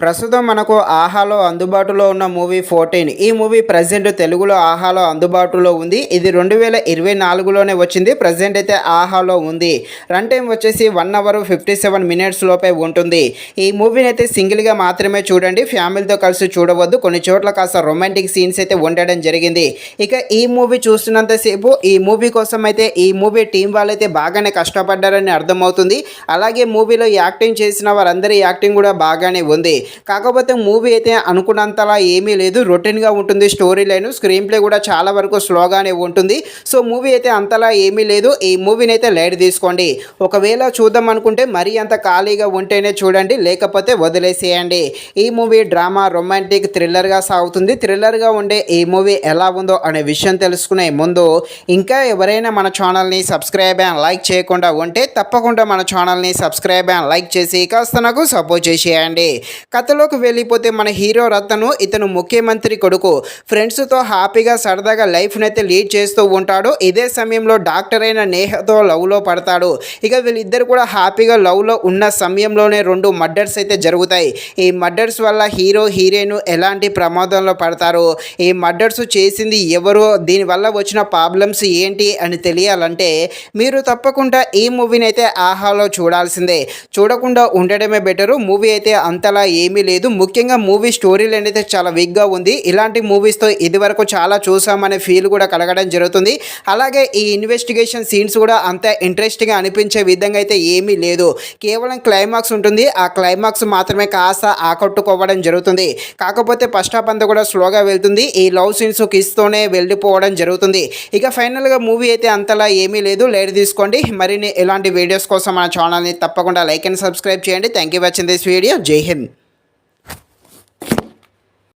ప్రస్తుతం మనకు ఆహాలో అందుబాటులో ఉన్న మూవీ 14. ఈ మూవీ ప్రజెంట్ తెలుగులో ఆహాలో అందుబాటులో ఉంది. ఇది 2024లోనే వచ్చింది. ప్రజెంట్ అయితే ఆహాలో ఉంది. రన్ టైం వచ్చేసి 1 అవర్ 57 మినిట్స్ లోపే ఉంటుంది. ఈ మూవీని అయితే సింగిల్గా మాత్రమే చూడండి, ఫ్యామిలీతో కలిసి చూడవద్దు. కొన్ని చోట్ల కాస్త రొమాంటిక్ సీన్స్ అయితే ఉండడం జరిగింది. ఇక ఈ మూవీ చూస్తున్నంతసేపు ఈ మూవీ కోసం అయితే ఈ మూవీ టీం వాళ్ళైతే బాగానే కష్టపడ్డారని అర్థమవుతుంది. అలాగే మూవీలో యాక్టింగ్ చేసిన వారందరి యాక్టింగ్ కూడా బాగానే ఉంది. కాకపోతే మూవీ అయితే అనుకున్నంతలా ఏమీ లేదు, రొటీన్గా ఉంటుంది. స్టోరీ లైన్, స్క్రీన్ ప్లే కూడా చాలా వరకు స్లోగానే ఉంటుంది. సో మూవీ అయితే అంతలా ఏమీ లేదు. ఈ మూవీని అయితే లైట్ తీసుకోండి. ఒకవేళ చూద్దాం అనుకుంటే మరీ అంత ఖాళీగా ఉంటేనే చూడండి, లేకపోతే వదిలేసేయండి. ఈ మూవీ డ్రామా, రొమాంటిక్, థ్రిల్లర్గా సాగుతుంది. థ్రిల్లర్గా ఉండే ఈ మూవీ ఎలా ఉందో అనే విషయం తెలుసుకునే ముందు ఇంకా ఎవరైనా మన ఛానల్ని సబ్స్క్రైబ్ అండ్ లైక్ చేయకుండా ఉంటే తప్పకుండా మన ఛానల్ని సబ్స్క్రైబ్ అండ్ లైక్ చేసి కాస్త నాకు సపోర్ట్ చేసేయండి. కథలోకి వెళ్ళిపోతే మన హీరో రతను ఇతను ముఖ్యమంత్రి కొడుకు. ఫ్రెండ్స్తో హ్యాపీగా సరదాగా లైఫ్ని అయితే లీడ్ చేస్తూ ఉంటాడు. ఇదే సమయంలో డాక్టర్ అయిన నేహతో లవ్లో పడతాడు. ఇక వీళ్ళిద్దరు కూడా హ్యాపీగా లవ్లో ఉన్న సమయంలోనే 2 మర్డర్స్ అయితే జరుగుతాయి. ఈ మర్డర్స్ వల్ల హీరో హీరోయిన్ ఎలాంటి ప్రమాదంలో పడతారు, ఈ మర్డర్స్ చేసింది ఎవరు, దీనివల్ల వచ్చిన ప్రాబ్లమ్స్ ఏంటి అని తెలియాలంటే మీరు తప్పకుండా ఈ మూవీని అయితే ఆహాలో చూడాల్సిందే. చూడకుండా ఉండడమే బెటరు. మూవీ అయితే అంతలా ఏమీ లేదు. ముఖ్యంగా మూవీ స్టోరీ లైన్ అయితే చాలా వీక్గా ఉంది. ఇలాంటి మూవీస్తో ఇదివరకు చాలా చూసామనే ఫీల్ కూడా కలగడం జరుగుతుంది. అలాగే ఈ ఇన్వెస్టిగేషన్ సీన్స్ కూడా అంత ఇంట్రెస్టింగ్గా అనిపించే విధంగా అయితే ఏమీ లేదు. కేవలం క్లైమాక్స్ ఉంటుంది. ఆ క్లైమాక్స్ మాత్రమే కాస్త ఆకట్టుకోవడం జరుగుతుంది. కాకపోతే ఫస్ట్ హాఫ్ అంతా కూడా స్లోగా వెళ్తుంది. ఈ లవ్ సీన్స్ కిస్తోనే వెళ్ళిపోవడం జరుగుతుంది. ఇక ఫైనల్గా మూవీ అయితే అంతలా ఏమీ లేదు, లైట్ తీసుకోండి. మరిన్ని ఇలాంటి వీడియోస్ కోసం మన ఛానల్ని తప్పకుండా లైక్ అండ్ సబ్స్క్రైబ్ చేయండి. Thank you watching this video. జై హింద్.